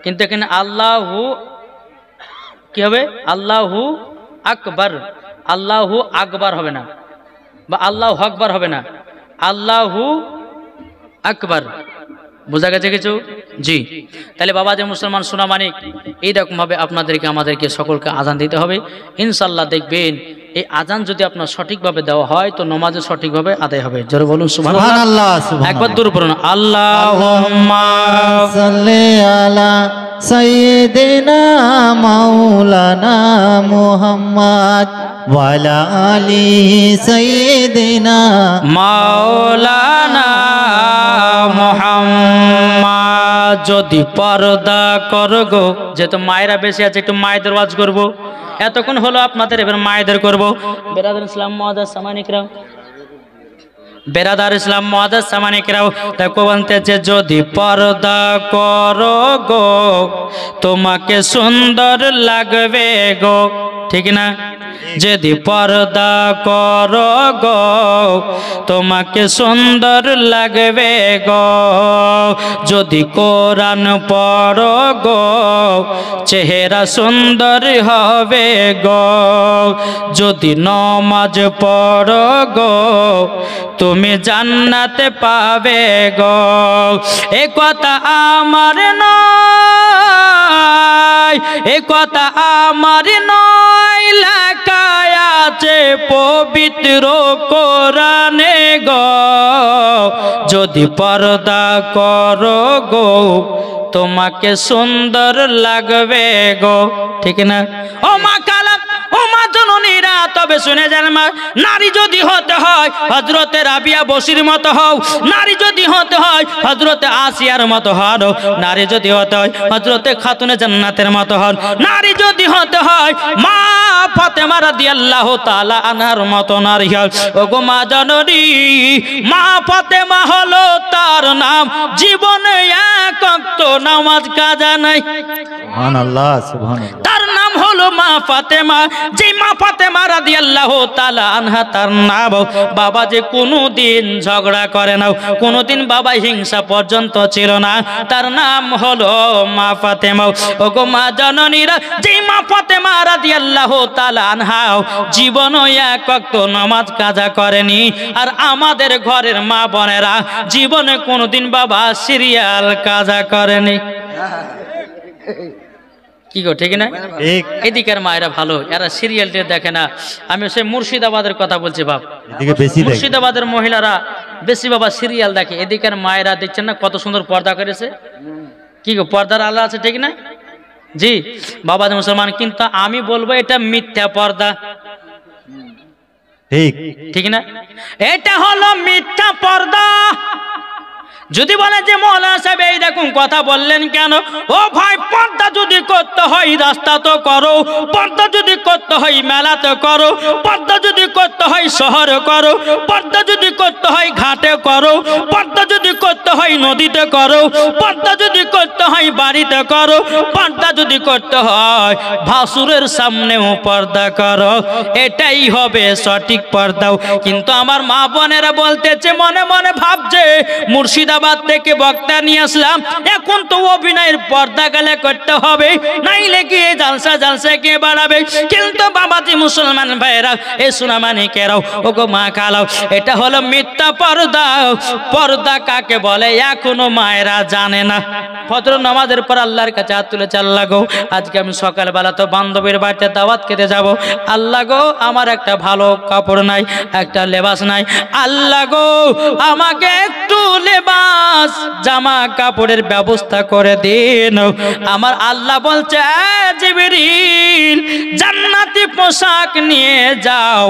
কিন্তু এখানে আল্লাহু কি হবে, আল্লাহু আকবার, আল্লাহু আকবার হবে না, বা আল্লাহু আকবার হবে না, আল্লাহু আকবার। বোঝা গেছে কিছু? জি, তাহলে বাবা যে মুসলমান সোনা মানিক এইরকম ভাবে আপনাদেরকে আমাদেরকে সকলকে আজান দিতে হবে। ইনশাল্লাহ দেখবেন এই আজান যদি আপনার সঠিকভাবে দেওয়া হয় তো নামাজে সঠিকভাবে আদায় হবে। জোরে বলুন সুবহানাল্লাহ, সুবহানাল্লাহ, সুবহানাল্লাহ। একবার দূর পড়ুন, আল্লাহুম্মা সাল্লি আলা সাইয়্যিদিনা মাওলানা মুহাম্মদ ওয়া আলা আলি সাইয়্যিদিনা মাওলানা মুহাম্মদ। যদি পর্দা করগো, যেহেতু মায়েরা বেশি আছে একটু মায়েদের ওয়াজ করব। এতক্ষণ হলো আপনাদের, এবার মায়েদের করব। বেরাদার ইসলাম মুআজ্জাজ সামানিকরাও, বেরাদার ইসলাম মুআজ্জাজ সামানিকরাও দেখো বলতেছে, যদি পর্দা করো গো তোমাকে সুন্দর লাগবে গো, ঠিক না? যদি পর্দা করো গো তোমাকে সুন্দর লাগবে গো, যদি কোরআন পড়ো গো চেহারা সুন্দর হবে গো, যদি নমাজ পড়ো গো তুমি জান্নাতে পাবে গো। এ কথা আমার নয়, এ কথা আমার নয়, লেখা আছে পবিত্র কোরআনে গো। যদি পর্দা করো গো তোমাকে সুন্দর লাগবে গো, ঠিক না? ও মা কালা, ও মা জননীরা, তবে শুনে যান মা, নারী যদি হতে হয় হযরতে রাবিয়া বসির মতো হও, নারী যদি হতে হয় হযরতে আসিয়ার মতো হও, নারী যদি হতে হয় হযরতে খাতুনে জান্নাতের মতো হও, নারী যদি হতে হয় মা ফাতেমা রাদিয়াল্লাহু তাআলা আনহার মতো নারী হও। ওগো মা জননী, মা ফাতেমা হলো তার নাম, জীবনে এক ওয়াক্ত নামাজ কাজা নাই। সুবহানাল্লাহ, সুবহানাল্লাহ। তার নাম হলো মা ফাতেমা। যে মা ফাতেমা রাদিয়াল্লাহু তাআলা আনহা তার নাম, বাবা যে কোনোদিন ঝগড়া করে না, কোনোদিন বাবা হিংসা পর্যন্ত ছিল না, তার নাম হলো মা ফাতেমা। ওগো মা জননীরা, যে মা ফাতেমা রাদিয়াল্লাহু তাআলা আনহা জীবনে এক ওয়াক্ত নামাজ কাজা করেনি, আর আমাদের ঘরের মা বোনেরা জীবনে কোনোদিন বাবা সিরিয়াল কাজা করেনি। কি গো, ঠিক না? ঠিক। এদিকের মায়েরা ভালো, এরা সিরিয়ালটি দেখে না। আমি সেই মুর্শিদাবাদের কথা বলছি বাপ, এদিকে বেশি দেখে। মুর্শিদাবাদের মহিলারা বেশি বাবা সিরিয়াল দেখে। এদিকের মায়েরা দেখছেন না কত সুন্দর পর্দা করেছে। কি গো, পর্দার আলো আছে, ঠিক না? জি বাবা মুসলমান, কিন্তু আমি বলবো এটা মিথ্যা পর্দা, ঠিক ঠিক না? এটা হলো মিথ্যা পর্দা। যদি বলে যে মৌলানা সাহেব এই দেখুন কথা বললেন কেন, ও ভাই পর্দা যদি করতে হয় রাস্তা তো করো, পর্দা যদি করতে হয় মেলাতে করো, পর্দা যদি করতে হয় শহরে করো, পর্দা যদি করতে হয় ঘাটে করো, পর্দা যদি করতে হয় নদীতে করো, পর্দা যদি করতে হয় বাড়িতে করো, পর্দা যদি করতে হয় ভাসুরের সামনেও পর্দা করো, এটাই হবে সঠিক পর্দাও। কিন্তু আমার মা বোনেরা বলতেছে, মনে মনে ভাবছে মুর্শিদাবাদ থেকে বক্তা নিয়ে আসলাম, এখন তো অভিনয়ের পর্দা গালে করতে হবে, নাইলে কি জালসা জালসা কে বাড়াবে। কিন্তু বাবাজি মুসলমান ভাইরা, এ সোনামানিকেরাও, ওগো মা খালাও, এটা হলো মিথ্যা পর্দা। পর্দা কাকে বলে এখনো মায়েরা জানে না। ফজর নামাজের পর আল্লাহর কাছে হাত তুলেছে, আল্লাহ গো আজকে আমি সকালবেলা তো বান্ধবীর বাড়িতে দাওয়াত খেতে যাব, আল্লাহ গো আমার একটা ভালো কাপড় নাই, একটা লেবাস নাই, আল্লাহ গো আমাকে একটু লেবাস জামা কাপড়ের ব্যবস্থা করে দিন। আমার আল্লাহ বলছে, জিবরিল জান্নাতি পোশাক নিয়ে যাও,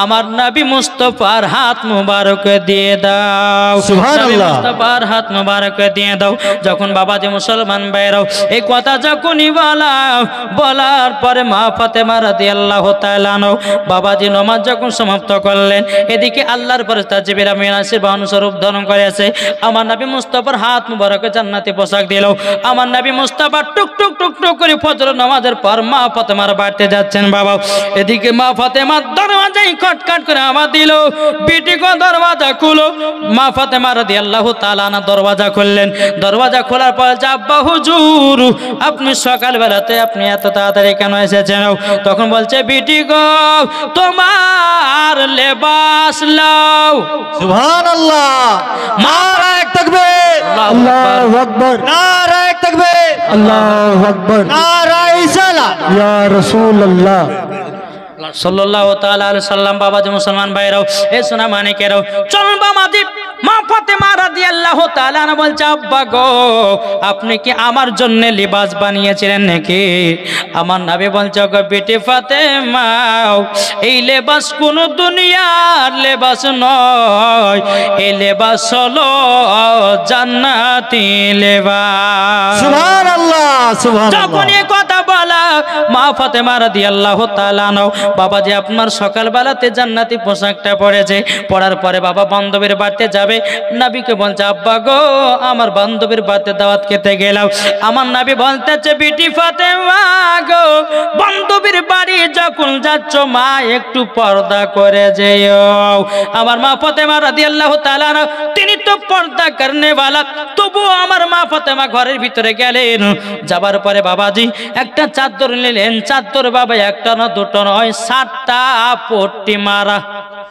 আমার নবী মুস্তাফার হাত মুবারক দিয়ে দাও, নবী মুস্তাফার হাত মুবারক দিয়ে দাও। যখন বাবাজি মুসলমান ভাইরাও এই কথা যখনই বলার পরে মা ফাতেমা রাদিয়াল্লাহু তাআলা আনহা বাবাজি নামাজ যখন সমাপ্ত করলেন, এদিকে আল্লাহর ফেরেশতা জিবরিল আমিন আশীর্বাদ স্বরূপ ধারণ করেছে, আমার নবী মুস্তাফার হাত মুবারকে জান্নাতি পোশাক দিল। আমার নবী মুস্তাফা টুক টুক টুক টুক করে ফজর নামাজের পর মা ফাতেমার বাড়িতে যাচ্ছেন বাবা। এদিকে মা ফাতেমা দরওয়াজায় খটখট করে আওয়াজ দিল, বিটি গো দরওয়াজা খুলো। মা ফাতেমা রাদিয়াল্লাহু তাআলা আনহা দরওয়াজা খুললেন। দরওয়াজা খোলার পর আব্বা হুজুর আপনি সকালবেলাতে আপনি এত তাড়াতাড়ি কেন এসেছেন? তখন বলছে, বিটি গো তোমার লেবাস লাও। সুবহানাল্লাহ, নারায়ে তাকবীর, আল্লাহু আকবার, নারায়ে তাকবীর, আল্লাহু আকবার, নারায়ে সালাত, ইয়া রাসূলুল্লাহ সাল্লাল্লাহু তাআলা আলাইহি সাল্লাম। বাবাজি মুসলমান ভাইরাও এ সোনা মানিকেরাও চল বাবাজি মা ফাতেমা রাদিয়াল্লাহু তাআলা আনহা বলছে, আব্বা গো আপনি কি আমার জন্য লিবাস বানিয়েছিলেন নাকি? আমার নবী বলছে, গো বেটি ফাতেমা এই লেবাস কোন দুনিয়ার লেবাস নয়, এই লেবাস হলো জান্নাতি লেবাস। সুবহানাল্লাহ, সুবহানাল্লাহ। যখন এই কথা বলা মা ফাতেমা রাদিয়াল্লাহু তাআলা আনহা বাবাজি আপনার সকালবেলাতে জান্নাতি পোশাকটা পরেছে, পরার পরে বাবা বান্ধবীর বাড়িতে যাবে, নবীকে বলছে, আব্বা গো আমার বান্ধবীর বাড়িতে দাওয়াত খেতে গেলাম। আমার নবী বলতেছে, বিটি ফাতেমা গো বান্ধবীর বাড়ি যখন যাচ্ছ মা একটু পর্দা করে যেও। আমার মা ফাতেমা রাদিয়াল্লাহু তাআলা আনহা তিনি তো পর্দা করনে वाला, তবুও আমার মা ফাতেমা ঘরের ভিতরে গেলেন। যাবার পরে বাবাজি একটা চাদর নিলেন, চাদর বাবা একটা না দুটো নয় 7টা পট্টি মারা।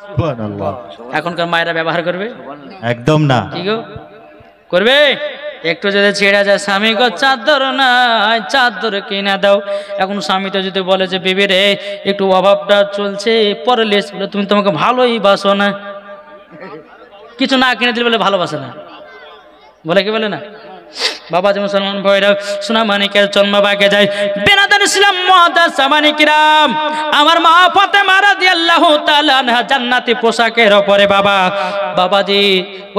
সুবহানাল্লাহ। এখনকার মায়েরা ব্যবহার করবে? একদম না। কি গো করবে? একটু যদি ছেড়ে যায়, স্বামী গো চাদর নাই চাদর কিনা দাও। এখন স্বামী তো যদি বলে যে বিবি রে একটু অভাবটা চলছে পরে লেস, তুমি তোমাকে ভালোই বাসো না, কিছু না কিনে দিলে বলে ভালোবাসে না, বলে কি বলে না? বাবা যে মুসলমান ভাইরা সোনা মানিকের জন্ম বাগে যায় বেনাদার ইসলাম মুআদ্দাস মানিকরাম। আমার মা ফাতেমা রাদিয়াল্লাহু তাআলা আনহা জান্নাতি পোশাকের উপরে বাবা বাবাজি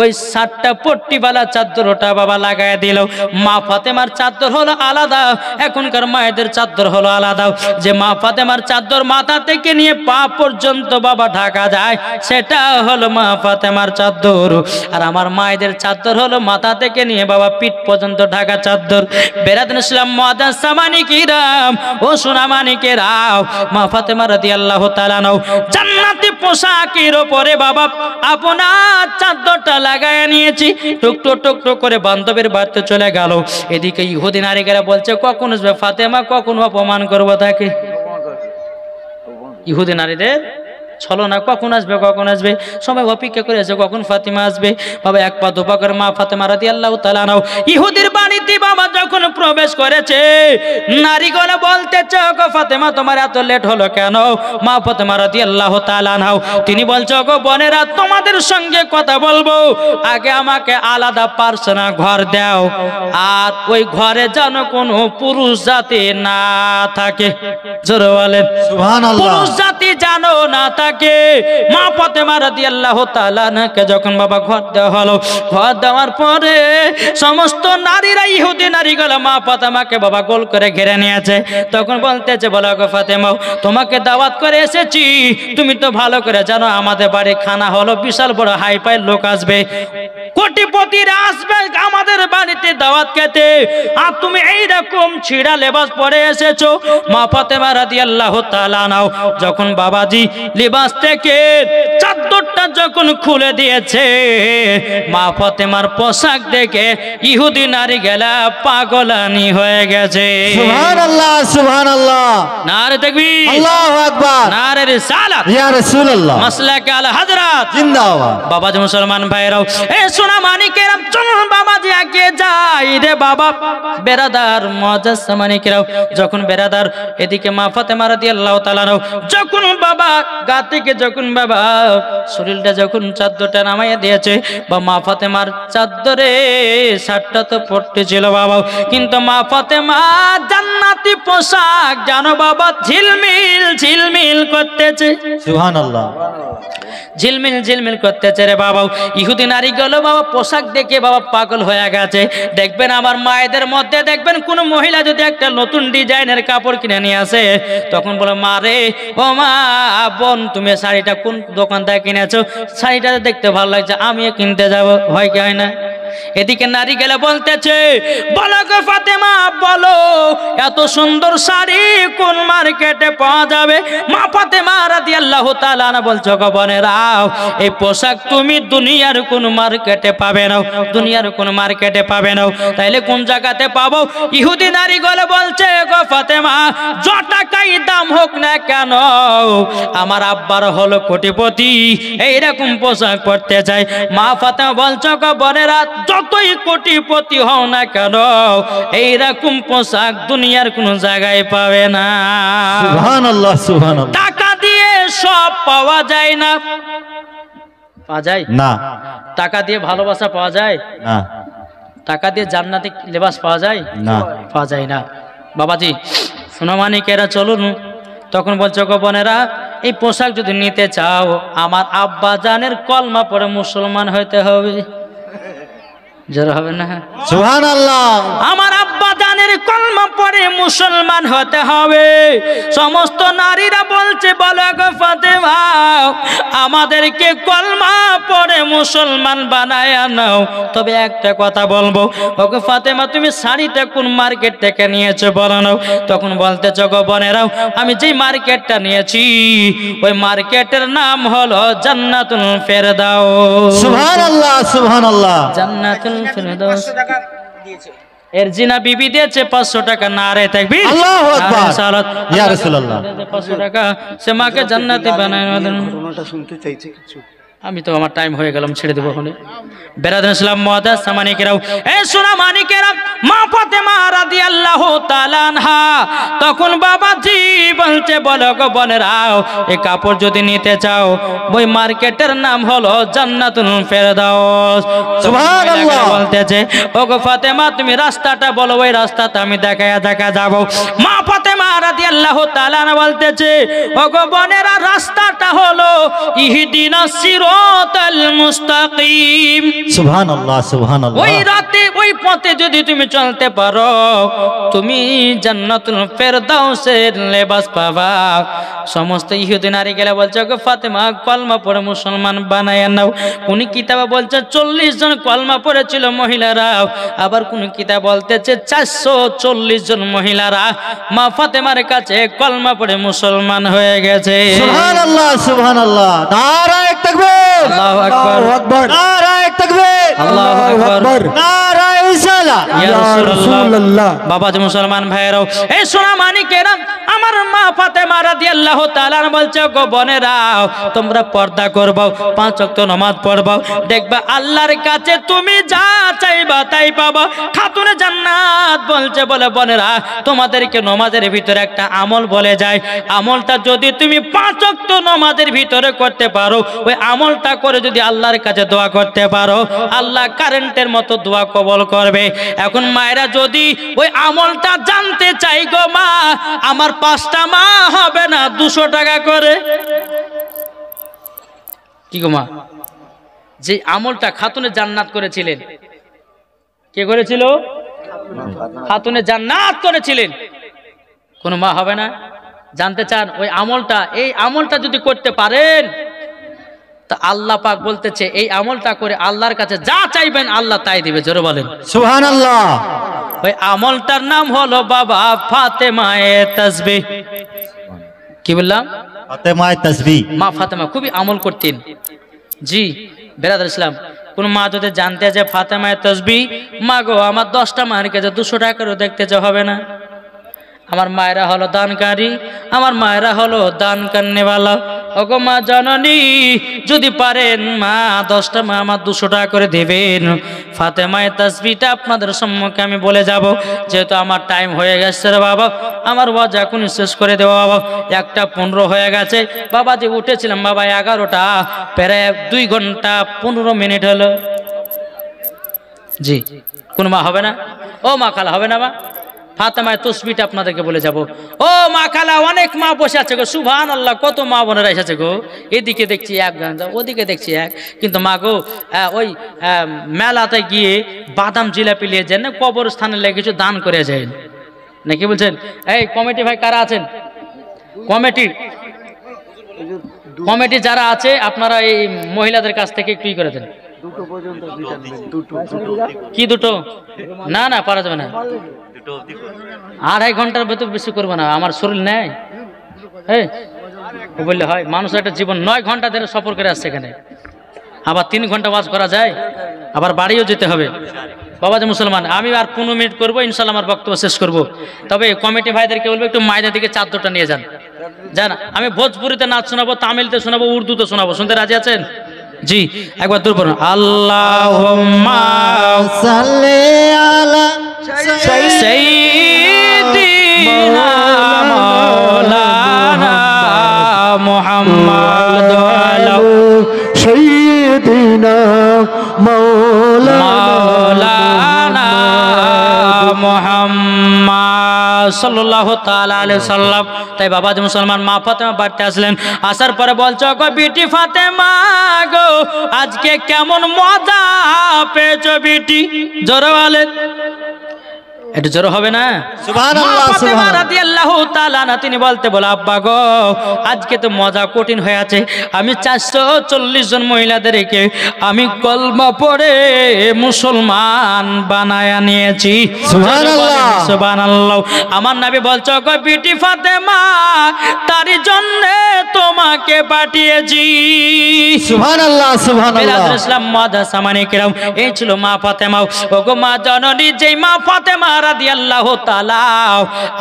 ওই 7টা পট্টিওয়ালা চাদরটা বাবা লাগায় দিল। মা ফাতেমার চাদর হলো আলাদা, এখনকার মায়েদের চাদর হলো আলাদা। যে মা ফাতেমার চাদর মাথা থেকে নিয়ে পা পর্যন্ত বাবা ঢাকা যায় সেটা হলো মা ফাতেমার চাদর, আর আমার মায়েদের চাদর হলো মাথা থেকে নিয়ে বাবা পিঠ পর্যন্ত ঢাকা চাদর। বেরাদার ইসলাম মুআদ্দাস মানিকরাম ও সোনা মানিকেরাও, মা ফাতেমা রাদিয়াল্লাহু তাআলা আনহা জান্নাতি পোশাকের উপরে বাবা আপনার চাদরটা লাগায় নিয়েছি, টুকটুক টুকটুক করে বান্ধবীর বাড়িতে চলে গেল। এদিকে ইহুদি নারীরা বলছে, কখন আসবে ফাতেমা, কখন অপমান করবো তাকে। ইহুদি নারীদের ছলো না, কখন আসবে কখন আসবে, সবাই অপেক্ষা করে আছে কখন ফাতেমা আসবে। বাবা এক পা দুপা করে মা ফাতেমা রাদিয়াল্লাহু তাআলা আনহা ইহুদির বাড়িতে বাবা যখন প্রবেশ করেছে, নারীগুলো বলতেছে, গো ফাতেমা তোমার এত লেট হলো কেন? মা ফাতেমা রাদিয়াল্লাহু তাআলা আনহা তিনি বলছে, গো বোনেরা তোমাদের সঙ্গে কথা বলবো, আগে আমাকে আলাদা পার্সোনাল ঘর দাও, আর ওই ঘরে যেন কোনো পুরুষ জাতি না থাকে। জোরে বলেন সুবহানাল্লাহ। পুরুষ জাতি জানো না থাকে। মা ফাতেমা রাদিয়াল্লাহু তাআলা আনহাকে যখন বাবা ঘর দেওয়া হলো, ঘর দেওয়ার পরে সমস্ত নারীরা ইহুদি নারীগুলো মা ফাতেমাকে বাবা গোল করে ঘিরে নিয়েছে। তখন বলতেছে, বলো গো ফাতেমা তোমাকে দাওয়াত করে এসেছি, তুমি তো ভালো করে জানো আমাদের বাড়ি খানা হলো, বিশাল বড় হাই ফাই লোক আসবে, কোটিপতিরা আসবে আমাদের বাড়িতে দাওয়াত খেতে, আর তুমি এইরকম ছিঁড়া লেবাস পরে এসেছো। মা ফাতেমা রাদিয়াল্লাহু তাআলা আনহা যখন বাবাজি লিবাস থেকে চাদরটা যখন খুলে দিয়েছে, মা ফাতেমার পোশাক দেখে ইহুদি নারী গেলা পাগলানি হয়ে গেছে। সুবহানাল্লাহ, সুবহানাল্লাহ। নারে তাকবীর, আল্লাহু আকবার, নারে রিসালাত, ইয়া রাসূলুল্লাহ, মাসলাকে আলা হযরত জিন্দাবাদ। বাবাজি মুসলমান ভাইরাও এ সোনা মানিকেরাম চলুন বাবাজি আগে যাই। রে বাবা বেরাদার মুআজ্জাজ সামানিকেরাও, যখন বেরাদার এদিকে মা ফাতেমা রাদিয়াল্লাহু তাআলা যখন বাবা গা থেকে যখন বাবা শরীরটা যখন চাদরটা নামাইয়া দিয়েছে, বা মা ফাতেমার চাদরে শার্টটা তো পড়তে ছিল বাবা, কিন্তু মা ফাতেমা জান্নাতি পোশাক জানো বাবা ঝিলমিল ঝিলমিল করতেছে, সুবহানাল্লাহ। ঝিলমিল ঝিলমিল করতেছে রে বাবা। ইহুদি নারীগুলো বাবা পোশাক দেখে বাবা পাগল হয়ে গেছে। দেখবেন আমার মায়েদের মধ্যে দেখবেন কোন মহিলা যদি একটা নতুন ডিজাইনের কাপড় কিনে নিয়ে আসে, তখন বলে মা রে ও মা বোন তুমি শাড়িটা কোন দোকান থেকে কিনেছো, শাড়িটা দেখতে ভালো লাগছে আমিও কিনতে যাব, হয় কি হয় না? এদিকে নারী গেলে বলতেছে বলো গো ফাতেমা বলো এত সুন্দর শাড়ি কোন মার্কেটে পাওয়া যাবে? মা ফাতেমা রাদিয়াল্লাহু তাআলা আনহা বলছো গো বোনেরাও এই পোশাক তুমি দুনিয়ার কোন মার্কেটে পাবে না, দুনিয়ার কোন মার্কেটে পাবে না, তাইলে কোন জায়গাতে পাবো? ইহুদি নারী গলে বলছে গো ফাতেমা যত টাকাই দাম হোক না কেন আমার আব্বার হলো কোটিপতি, এইরকম পোশাক পরতে চাই। মা ফাতেমা বলছো গো বোনেরা যতই কোটিপতি হও না কেন এইরকম পোশাক দুনিয়ার কোন জায়গায় পাবে না। সুবহানাল্লাহ সুবহানাল্লাহ। টাকা দিয়ে সব পাওয়া যায় না, পাওয়া যায় না টাকা দিয়ে ভালোবাসা পাওয়া যায় না টাকা দিয়ে জান্নাতি লেবাস পাওয়া যায় না পাওয়া যায় না। বাবাজি সোনামানিকেরা চলুন, তখন বলছো গো বোনেরা এই পোশাক যদি নিতে চাও আমার আব্বা জানের কলমা পড়ে মুসলমান হইতে হবে, জোর হবে না? সুবহানাল্লাহ। আমার আব্বা জানের কলমা পড়ে মুসলমান হতে হবে। সমস্ত নারীরা বলছে বলো গো ফাতেমা আমাদেরকে কলমা পড়ে মুসলমান বানায় নাও। তবে একটা কথা বলবো ওগো ফাতেমা তুমি শাড়িটা কোন মার্কেট থেকে নিয়েছো বলো না? তখন বলতেছ গো বোনেরাও আমি যে মার্কেটটা নিয়েছি ওই মার্কেটের নাম হলো জান্নাতুল ফেরদাউস। সুবহানাল্লাহ সুবহানাল্লাহ। জান্নাতুল ফেরদাউস। 500 টাকা দিয়েছে। এর জিনা বিবি দিয়েছে 500 টাকা, নারে তাকবীর আল্লাহু আকবার। নারে সালাত। ইয়া রাসূলুল্লাহ। 500 টাকা সে মাকে জান্নাতি বানায় দেন। ঘটনাটা শুনতে চাইছে কিছু। আমি তো আমার টাইম হয়ে গেলাম, ছেড়ে দেবো ওখানে। বেরাদার ইসলাম মুআজ্জাজ সামানিকেরাও এ সোনা মানিকেরা মা ফাতেমা রাদিয়াল্লাহু তাআলা আনহা তখন বাবাজি বলছে বলো গো বোনেরাও এই কাপড় যদি নিতে চাও ওই মার্কেটের নাম হলো জান্নাতুল ফেরদাউস। সুবহানাল্লাহ। বলতেছে ও গো ফাতেমা তুমি রাস্তাটা বলো ওই রাস্তাটা আমি দেখা যাব। মা ফাতেমা রাদিয়াল্লাহু তাআলা আনহা বলতেছে ও গো বোনেরা রাস্তাটা হলো ইহদিনাস সিরাতাল মুস্তাকিম। সুবহানাল্লাহ সুবহানাল্লাহ। ওই রাতে ওই পথে যদি তুমি চলতে পারো তুমি জান্নাতুল ফেরদাউসের লেবাস পাবা। সমস্ত ইহুদি নারী গেলে বলছে গো ফাতেমা কলমা পড়ে মুসলমান বানায় নাও। কোন কিতাবে বলছে 40 জন কলমা পড়েছিল মহিলারা, আবার কোন কিতাব বলতেছে 440 জন মহিলারা মা ফাতেমার কাছে কলমা পড়ে মুসলমান হয়ে গেছে। সুবহানাল্লাহ সুবহানাল্লাহ। নারায়ে তাকবীর। আল্লাহু আকবার। আকবার। নারায়ে তাকবীর। আল্লাহু আকবার। নারায়ে রিসালাহ। ইয়া রাসূলুল্লাহ। বাবাজি মুসলমান ভাইরাও এই সোনা মানিকেরা আমার মা ফাতেমা রাদিয়াল্লাহু তাআলা বলছে গো বোনেরাও তোমরা পর্দা করবা, 5 ওয়াক্ত নামাজ পড়বা, দেখবা আল্লাহর কাছে তুমি যা চাইবা তাই পাবা। খাতুনে জান্নাত বলছে বলে বোনেরা তোমাদেরকে নামাজের ভিতরে একটা আমল বলে যায়, আমলটা যদি তুমি 5 ওয়াক্ত নামাজের ভিতরে করতে পারো ওই আমলটা করে যদি আল্লাহর কাছে দোয়া করতে পারো আল্লাহ কারেন্টের মতো দোয়া কবুল করবে। এখন মায়েরা যদি ওই আমলটা জানতে চাই গো মা আমার 5টা মা হবে না 200 টাকা করে। কি গো মা যে আমলটা খাতুনে জান্নাত করেছিলেন, কে করেছিল? খাতুনে জান্নাত করেছিলেন, কোন মা হবে না? জানতে চান ওই আমলটা, এই আমলটা যদি করতে পারেন তা আল্লাহ পাক বলতেছে এই আমলটা করে আল্লাহর কাছে যা চাইবেন আল্লাহ তাই দিবে। জোরে বলেন সুবহানাল্লাহ। ওই আমলটার নাম হলো বাবা ফাতেমায়ে তাসবিহ। কি বললাম? ফাতেমায়ে তাসবিহ। মা ফাতেমা খুবই আমল করতেন। জি বেরাদার ইসলাম কোন মা যদি জানতে যে ফাতেমায়ে তাসবিহ মা গো আমার 10টা মায়ের কাছে 200 টাকারও দেখতে যা হবে না, আমার মায়েরা হলো দানকারী, আমার মায়েরা হলো দান কান্নেওয়ালা। ওগো মা জননী, যদি পারেন মা 10টা মা আমার 200 টাকা করে দেবেন। ফাতেমায়ে তাসবিহটা আপনাদের সম্মুখে আমি বলে যাব, যেহেতু আমার টাইম হয়ে গেছে রে বাবা, আমার ওয়াজ এখন শেষ করে দেবো বাবা। 1:15 হয়ে গেছে বাবা, যে উঠেছিলাম বাবা 11টা, প্রায় 2 ঘন্টা 15 মিনিট হলো। জি, কোন মা হবে না? ও মা খালা হবে না? মা ফাতেমায়ে তাসবিহটা আপনাদেরকে বলে যাব। ও মা খালা, অনেক মা বসে আছে গো, সুবহানাল্লাহ, কত মা বোনেরা এসেছে গো। এদিকে দেখছি এক, ওদিকে দেখছি এক, কিন্তু মা গো ওই মেলাতে গিয়ে বাদাম জিলাপি নিয়ে যান না, কবরস্থানে লেগে কিছু দান করে যায় নাকি বলছেন? এই কমিটি ভাই কারা আছেন? কমিটি যারা আছে আপনারা এই মহিলাদের কাছ থেকে একটু করে দেন। কি দুটো? না না, পারা যাবে না, 2.5 ঘন্টার ভেতর বেশি করবো না, আমার শরীর নেই। হ্যাঁ বললে হয়? মানুষের একটা জীবন 9 ঘন্টা ধরে সফর করে আসছে এখানে, আবার 3 ঘন্টা ওয়াজ করা যায়, আবার বাড়িও যেতে হবে। বাবা যে মুসলমান, আমি আর 15 মিনিট করবো, ইনশাল্লাহ আমার বক্তব্য শেষ করব। তবে কমিটি ভাইদেরকে বলবো একটু মায়েদের দিকে চাদরটা নিয়ে যান। যান, আমি ভোজপুরিতে নাচ শোনাবো, তামিলতে শোনাবো, উর্দুতে শোনাবো, শুনতে রাজি আছেন? জি, একবার দূর পড়ুন। আল্লাহুম্মা সাল্লি আলা সাইয়্যিদিনা মাওলানা মুহাম্মদ ওয়া সাইয়্যিদিনা মাওলানা মুহাম্মদ সাল্লাল্লাহু তাআলা আলাইহি সাল্লাম। তাই বাবা যে মুসলমান, মা ফাতেমা বাড়িতে আসলেন, আসার পরে বলছো গো বিটি ফাতেমা গো, আজকে কেমন মজা পেয়েছো বিটি? জোরে বলেন, একটু জোরে হবে না? সুবহানাল্লাহ, মা ফাতেমা সুবহানাল্লাহ। রাদিয়াল্লাহু তাআলা আনহা তিনি বলতে বলে, আব্বা গো আজকে তো মজা কঠিন হয়ে আছে, আমি 440 জন মহিলাদেরকে আমি কলমা পড়ে মুসলমান বানায়া নিয়েছি। সুবহানাল্লাহ, সুবহানাল্লাহ। আমার নবী বলছো গো বিটি ফাতেমা, তারই জন্য তোমাকে পাঠিয়েছি। সুবহানাল্লাহ, সুবহানাল্লাহ। ইসলাম মাদ্রাসা মানে কিরাম, এই ছিল মা ফাতেমা। ওগো মা জননী, যেই মা ফাতেমা রাদিয়াল্লাহু তাআলা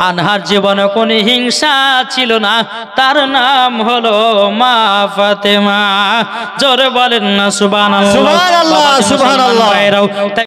আনহার জীবনে কোনো হিংসা ছিল না, তার নাম হলো মা ফাতেমা। জোরে বলেন না সুবহানাল্লাহ, সুবহানাল্লাহ, সুবহানাল্লাহ। সুবহানাল্লাহ।